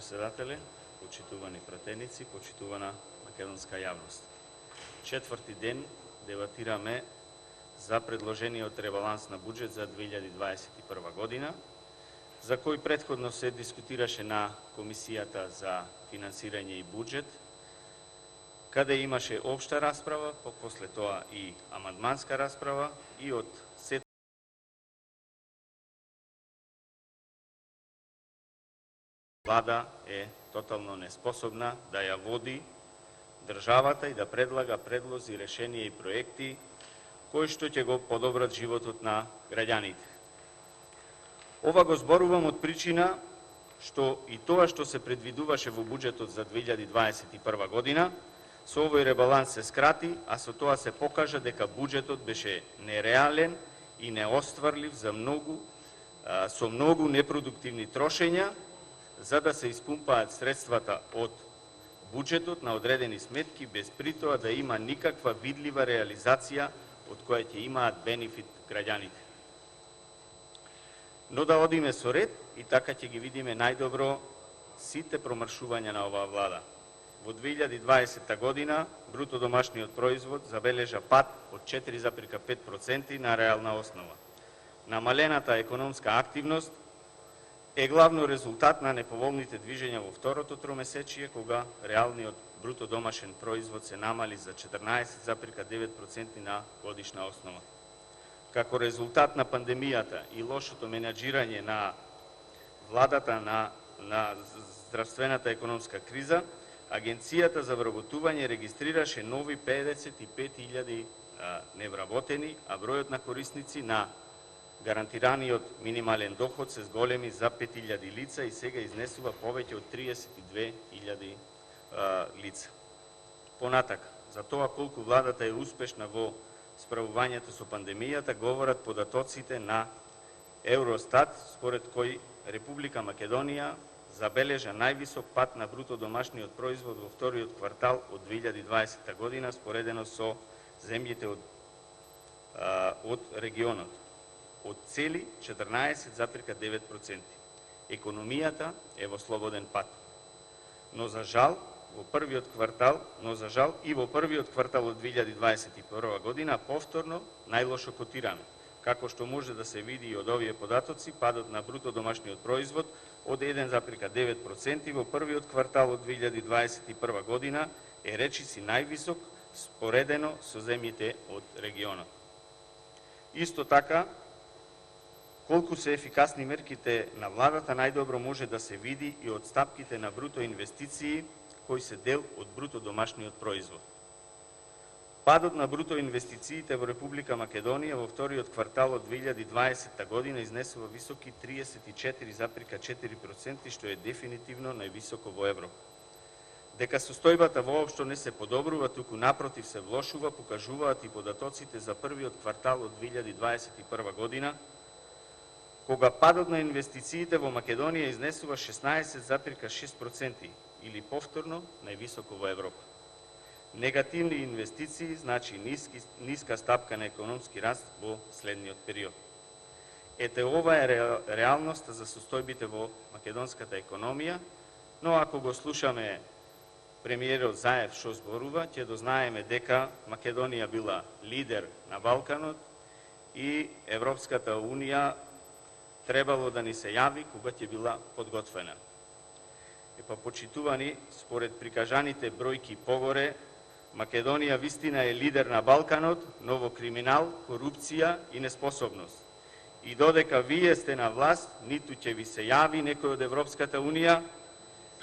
председателе, почитувани пратеници, почитувана македонска јавност. Четврти ден дебатираме за предложениот ребаланс на буџет за 2021 година, за кој претходно се дискутираше на Комисијата за финансирање и буџет, каде имаше општа расправа, после тоа и амандманска расправа, и од сет Влада е тотално неспособна да ја води државата и да предлага предлози, решенија и проекти кои што ќе го подобрат животот на граѓаните. Ова го зборувам од причина што и тоа што се предвидуваше во буџетот за 2021 година, со овој ребаланс се скрати, а со тоа се покажа дека буџетот беше нереален и неостварлив за со многу непродуктивни трошења, за да се испумпаат средствата од буџетот на одредени сметки, без при тоа да има никаква видлива реализација од која ќе имаат бенефит граѓаните. Но да одиме со ред и така ќе ги видиме најдобро сите промршувања на оваа влада. Во 2020 година бруто домашниот производ забележа пад од 4,5% на реална основа. Намалената економска активност е главно резултат на неповолните движења во второто тромесечие, кога реалниот бруто домашен производ се намали за 14,9% на годишна основа. Како резултат на пандемијата и лошото менаџирање на владата на здравствената економска криза, Агенцијата за вработување регистрираше нови 55.000 невработени, а бројот на корисници на гарантираниот минимален доход се зголеми за 5.000 лица и сега изнесува повеќе од 32.000 лица. Понатака, за тоа колку владата е успешна во справувањето со пандемијата, говорат податоците на Евростат, според кој Република Македонија забележа највисок пад на бруто домашниот производ во вториот квартал од 2020 година, споредено со земјите од регионот, од цели 14,9%. Економијата е во слободен пад. Но за жал и во првиот квартал од 2021 година повторно најлошо котираме. Како што може да се види и од овие податоци, падот на бруто домашниот производ од 1,9% во првиот квартал од 2021 година е речиси највисок споредено со земјите од регионот. Исто така, колку се ефикасни мерките на владата најдобро може да се види и од стапките на бруто инвестиции кои се дел од бруто домашниот производ. Падот на бруто инвестициите во Република Македонија во вториот квартал од 2020 година изнесува високи 34,4%, што е дефинитивно највисоко во Европа. Дека состојбата воопшто не се подобрува, туку напротив се влошува, покажуваат и податоците за првиот квартал од 2021 година, кога падот на инвестициите во Македонија изнесува 16,6% или повторно највисоко во Европа. Негативни инвестиции значи ниска стапка на економски раст во следниот период. Ете, ова е реалноста за состојбите во македонската економија, но ако го слушаме премиерот Заев што зборува, ќе дознаеме дека Македонија била лидер на Балканот и Европската Унија требало да ни се јави кога ќе била подготвена. Почитувани, според прикажаните бројки погоре, Македонија вистина е лидер на Балканот, но во криминал, корупција и неспособност. И додека вие сте на власт, ниту ќе ви се јави некој од Европската Унија,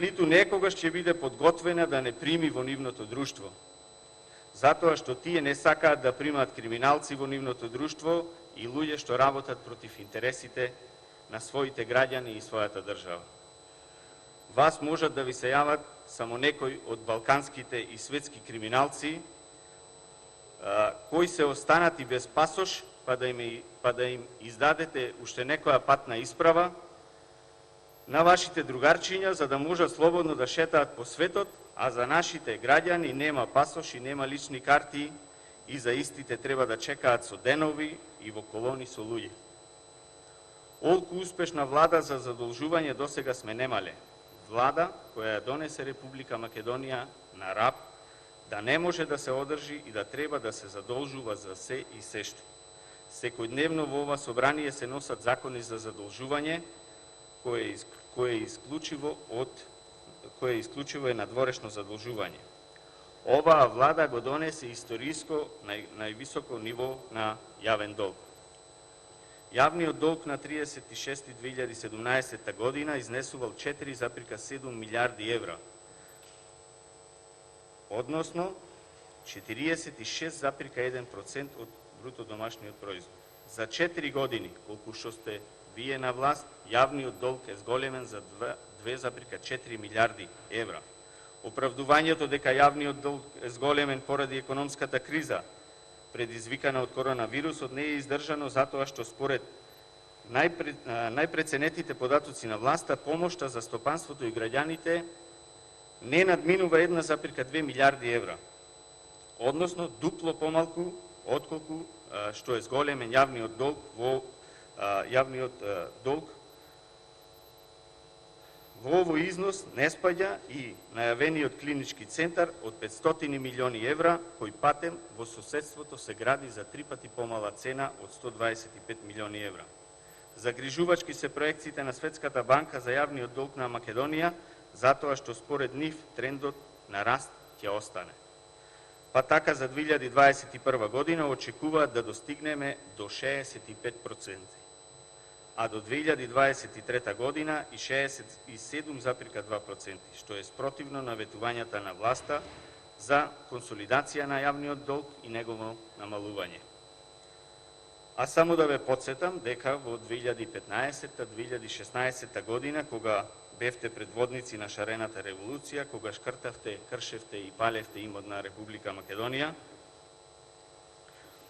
ниту некогаш ќе биде подготвена да не прими во нивното друштво. Затоа што тие не сакаат да примаат криминалци во нивното друштво и луѓе што работат против интересите на своите граѓани и својата држава. Вас можат да ви се јават само некои од балканските и светски криминалци, кои се останати без пасош, па да им издадете уште некоја патна исправа на вашите другарчиња, за да можат слободно да шетаат по светот, а за нашите граѓани нема пасош и нема лични карти и за истите треба да чекаат со денови и во колони со луѓе. Олку успешна влада за задолжување досега сме немале. влада која ја донесе Република Македонија на раб, да не може да се одржи и да треба да се задолжува за се и сешто. Секојдневно во ова собрание се носат закони за задолжување, кое исклучиво е надворешно задолжување. Оваа влада го донесе историско највисоко ниво на јавен долг. Јавниот долг на 36.2017 година изнесувал 4,7 милиарди евра, односно 46,1% од бруто домашниот производ. За 4 години, колку што сте вие на власт, јавниот долг е зголемен за 2,4 милиарди евра. Оправдувањето дека јавниот долг е зголемен поради економската криза, предизвикана од коронавирусот, не е издржано затоа што според најпреценетите податоци на власта, помошта за стопанството и граѓаните не надминува 1,2 милиарди евра, односно дупло помалку отколку што е зголемен јавниот долг во овој износ не спаѓа и најавениот клинички центар од 500 милиони евра, кој патем во соседството се гради за 3 пати помала цена од 125 милиони евра. Загрижувачки се проекциите на Светската банка за јавниот долг на Македонија, затоа што според нив трендот на раст ќе остане. Па така за 2021 година очекуваат да достигнеме до 65%, а до 2023 година и 67,2%, што е спротивно на ветувањата на власта за консолидација на јавниот долг и негово намалување. А само да ве подсетам дека во 2015-2016 година, кога бевте предводници на шарената револуција, кога кршевте и палевте имот на Република Македонија,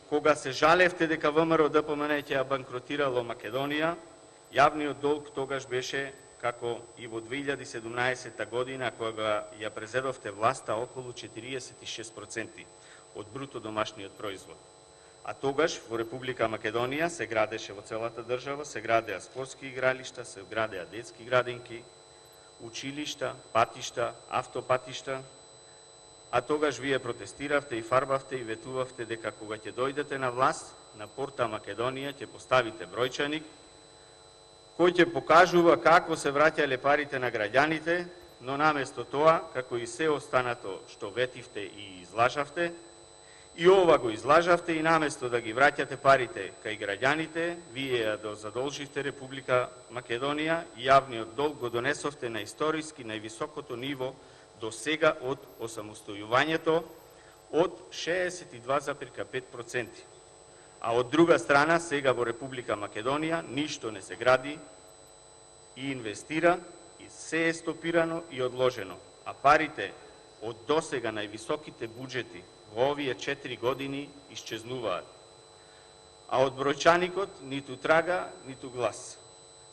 кога се жалевте дека ВМРО-ДПМН ќе ја банкротирало Македонија, јавниот долг тогаш беше, како и во 2017 година, кога ја презедовте власта, околу 46% од бруто домашниот производ. А тогаш во Република Македонија се градеше во целата држава, се градеа спортски игралишта, се градеа детски градинки, училишта, патишта, автопатишта, а тогаш вие протестиравте и фарбавте и ветувавте дека кога ќе дојдете на власт, на порта Македонија ќе поставите бројчаник кој ќе покажува како се враќале парите на граѓаните, но наместо тоа, како и се останато што ветивте и излажавте, и ова го излажавте и наместо да ги враќате парите кај граѓаните, вие ја задолживте Република Македонија и јавниот долг го донесовте на историски највисокото ниво до сега од осамостојувањето од 62,5%. А од друга страна, сега во Република Македонија ништо не се гради и инвестира, и се е стопирано и одложено, а парите од досега највисоките буџети во овие 4 години исчезнуваат. А од бројчаникот ниту трага, ниту глас.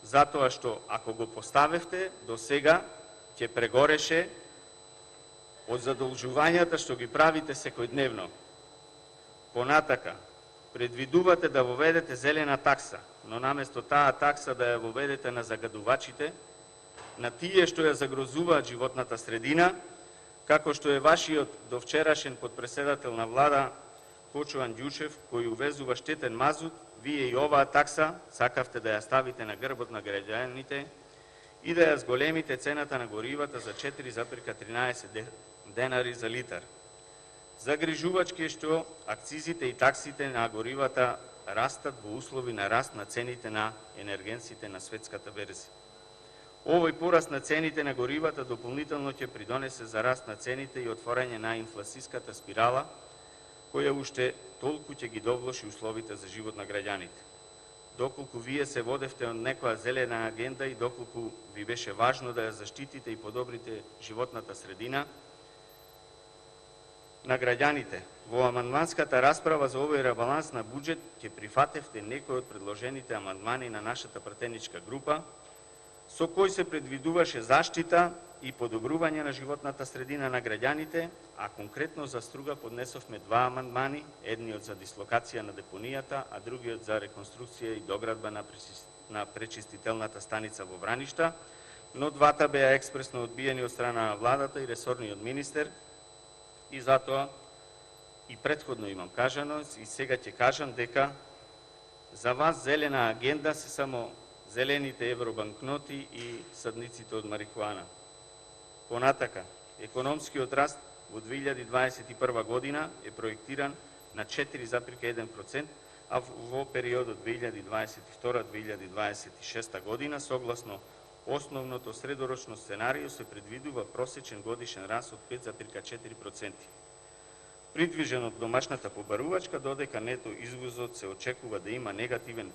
Затоа што, ако го поставевте, до сега ќе прегореше од задолжувањата што ги правите секојдневно. Понатака, предвидувате да воведете зелена такса, но наместо таа такса да ја воведете на загадувачите, на тие што ја загрозуваат животната средина, како што е вашиот довчерашен подпредседател на влада Кочо Андјушев, кој увезува штетен мазут, вие и оваа такса сакавте да ја ставите на грбот на граѓаните и да ја зголемите цената на горивата за 4,13 денари за литар. Загрижувачки е што акцизите и таксите на горивата растат во услови на раст на цените на енергенсите на светската берза. Овој пораст на цените на горивата дополнително ќе придонесе за раст на цените и отворање на инфлацијската спирала, која уште толку ќе ги довлоши условите за живот на граѓаните. Доколку вие се водевте од некоја зелена агенда и доколку ви беше важно да ја заштитите и подобрите животната средина на граѓаните, во амандманската расправа за овој ребаланс на буџет ќе прифатевте некои од предложените амандмани на нашата пратеничка група, со кој се предвидуваше заштита и подобрување на животната средина на граѓаните, а конкретно за Струга поднесовме 2 амандмани, едниот за дислокација на депонијата, а другиот за реконструкција и доградба на пречистителната станица во Враништа, но двата беа експресно одбиени од страна на владата и ресорниот министер, и затоа и претходно имам кажано и сега ќе кажам дека за вас зелена агенда се само зелените евробанкноти и садниците од марихуана. Понатака, економскиот раст во 2021 година е проектиран на 4,1%, а во периодот 2022-2026 година, согласно основното средорочно сценарио, се предвидува просечен годишен раст од 5,4%. Придвижен од домашната побарувачка, додека нето извозот се очекува да има негативен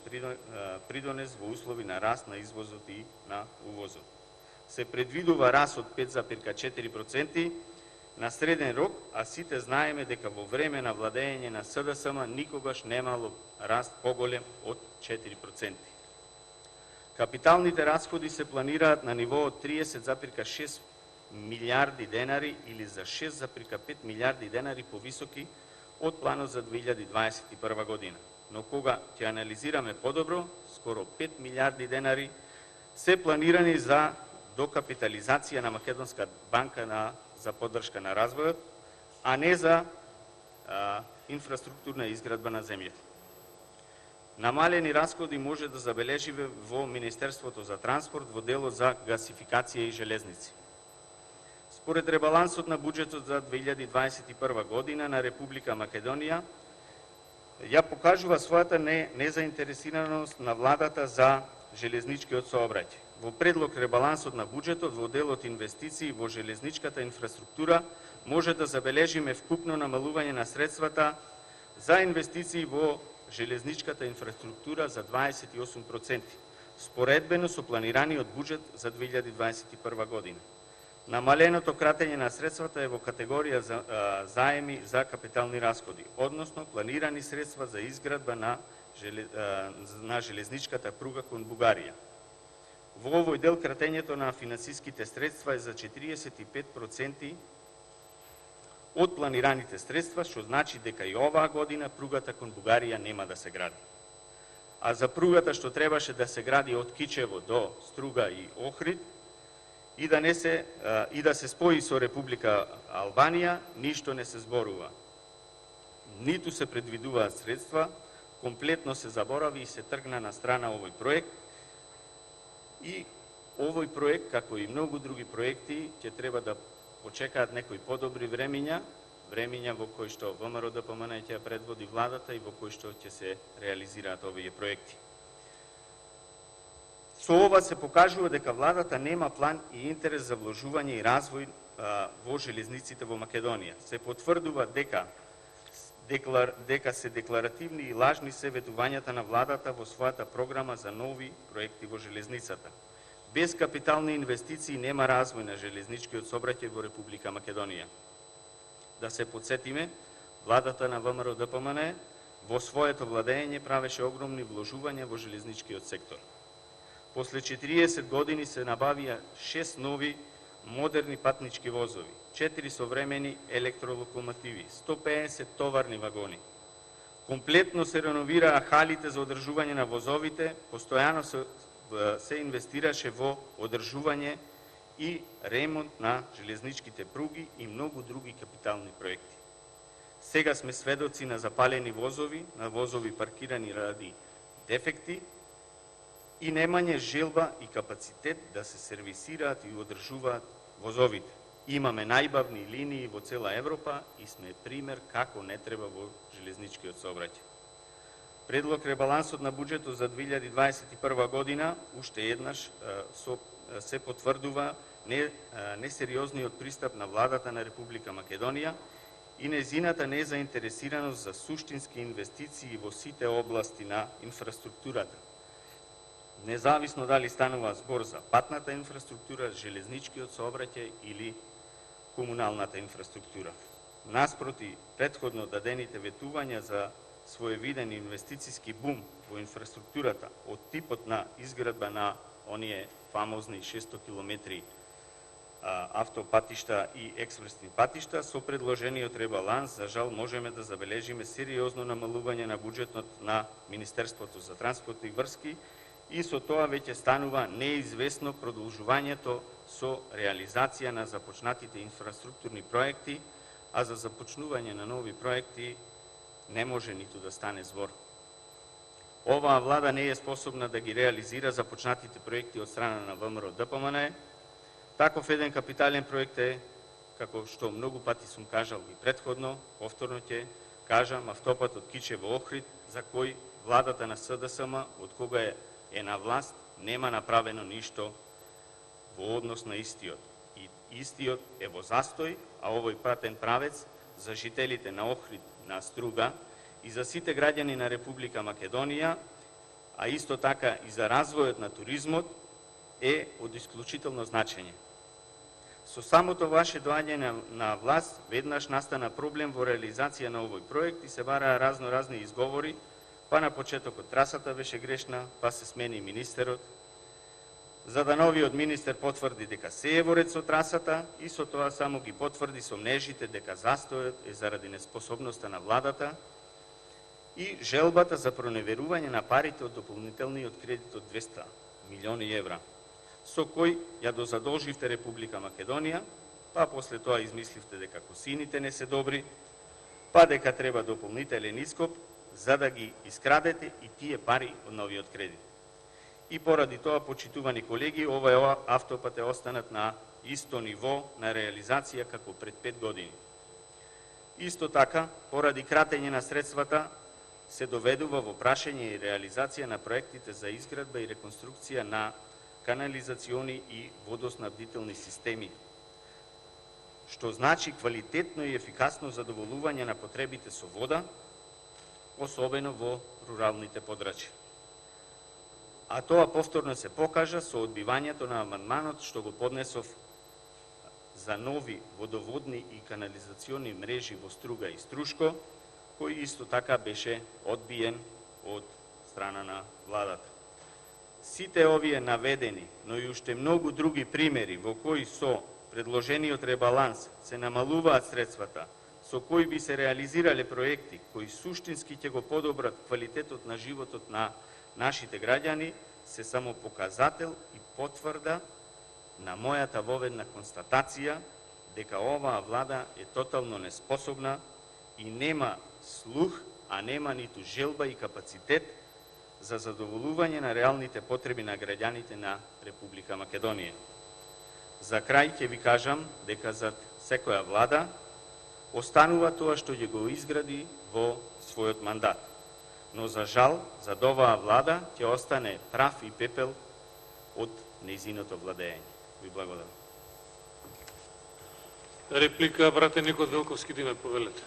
придонес во услови на раст на извозот и на увозот. Се предвидува раст од 5,4% на среден рок, а сите знаеме дека во време на владење на СДСМ никогаш немало раст поголем од 4%. Капиталните расходи се планираат на ниво од 30,6 милиарди денари или за 6,5 милиарди денари повисоки од планот за 2021 година. Но кога ќе анализираме подобро, скоро 5 милиарди денари се планирани за докапитализација на Македонска банка за поддршка на развојот, а не за инфраструктурна изградба на земјата. Намалени расходи може да забележиме во Министерството за транспорт во делот за гасификација и железници. Според ребалансот на буџетот за 2021 година на Република Македонија, ја покажува својата незаинтересираност на владата за железничкиот сообраќај. Во предлог ребалансот на буџетот во делот инвестиции во железничката инфраструктура може да забележиме вкупно намалување на средствата за инвестиции во железничката инфраструктура за 28%, споредбено со планираниот буџет за 2021 година. Намаленото кратење на средствата е во категорија за заеми за капитални расходи, односно планирани средства за изградба на железничката пруга кон Бугарија. Во овој дел кратењето на финансиските средства е за 45% од планираните средства, што значи дека и оваа година пругата кон Бугарија нема да се гради. А за пругата што требаше да се гради од Кичево до Струга и Охрид и да се спои со Република Албанија, ништо не се зборува. Ниту се предвидуваат средства, комплетно се заборави и се тргна на страна овој проект. И овој проект, како и многу други проекти, ќе треба да почекаат некои подобри времиња во кои што ВМРО-ДПМН ќе предводи владата и во кои што ќе се реализираат овие проекти. Со ова се покажува дека владата нема план и интерес за вложување и развој во железниците во Македонија. Се потврдува дека се декларативни и лажни се ветувањата на владата во својата програма за нови проекти во железницата. Без капитални инвестиции нема развој на железничкиот сообраќај во Република Македонија. Да се подсетиме, владата на ВМРО-ДПМН во своето владење правеше огромни вложувања во железничкиот сектор. После 40 години се набавија 6 нови модерни патнички возови, 4 современи електролокомотиви, 150 товарни вагони. Комплетно се реновираа халите за одржување на возовите, постојано се инвестираше во одржување и ремонт на железничките пруги и многу други капитални проекти. Сега сме сведоци на запалени возови, на возови паркирани ради дефекти и немање желба и капацитет да се сервисираат и одржуваат возовите. Имаме најбавни линии во цела Европа и сме пример како не треба во железничкиот сообраќај. Предлог ребалансот на буџетот за 2021 година уште еднаш се потврдува несериозниот пристап на владата на Република Македонија и нејзината незаинтересираност за суштински инвестиции во сите области на инфраструктурата. Независно дали станува збор за патната инфраструктура, железничкиот сообраќај или комуналната инфраструктура. Наспроти претходно дадените ветувања за своевиден инвестициски бум во инфраструктурата од типот на изградба на оние фамозни 600 километри автопатишта и експресни патишта, со предложениот ребаланс, за жал, можеме да забележиме сериозно намалување на буџетот на Министерството за транспорт и врски и со тоа веќе станува неизвестно продолжувањето со реализација на започнатите инфраструктурни проекти, а за започнување на нови проекти не може ниту да стане збор. Оваа влада не е способна да ги реализира започнатите проекти од страна на ВМРО-ДПМН. Таков еден капитален проект е, како што многу пати сум кажал и претходно, повторно ќе кажам, автопатот Кичево-Охрид, за кој владата на СДСМ, од кога е на власт, нема направено ништо во однос на истиот. И истиот е во застој, а овој патен правец за жителите на Охрид, на Струга и за сите граѓани на Република Македонија, а исто така и за развојот на туризмот, е од исклучително значење. Со самото ваше доаѓање на власт, веднаш настана проблем во реализација на овој проект и се бараа разни изговори, па на почетокот трасата беше грешна, па се смени министерот, за да новиот министер потврди дека се е во ред со трасата и со тоа само ги потврди сомнежите дека застојот е заради неспособноста на владата и желбата за проневерување на парите од дополнителниот кредит од 200 милиони евра, со кој ја дозадолживте Република Македонија, па после тоа измисливте дека косините не се добри, па дека треба дополнителен ископ за да ги искрадете и тие пари од новиот кредит. И поради тоа, почитувани колеги, овој автопат е останат на исто ниво на реализација како пред 5 години. Исто така, поради кратење на средствата, се доведува во прашање и реализација на проектите за изградба и реконструкција на канализациони и водоснабдителни системи, што значи квалитетно и ефикасно задоволување на потребите со вода, особено во руралните подрачја. А тоа повторно се покажа со одбивањето на амандманот што го поднесов за нови водоводни и канализационни мрежи во Струга и Струшко, кој исто така беше одбиен од страна на владата. Сите овие наведени, но и уште многу други примери во кои со предложениот ребаланс се намалуваат средствата, со кои би се реализирале проекти кои суштински ќе го подобрат квалитетот на животот на нашите граѓани, се само показател и потврда на мојата воведна констатација дека оваа влада е тотално неспособна и нема слух, а нема ниту желба и капацитет за задоволување на реалните потреби на граѓаните на Република Македонија. За крај ќе ви кажам дека за секоја влада останува тоа што ќе го изгради во својот мандат. Но за жал, за оваа влада ќе остане прав и пепел од нејзиното владење. Ви благодарам. Реплика, брате Никот Велковски, Диме, повелете.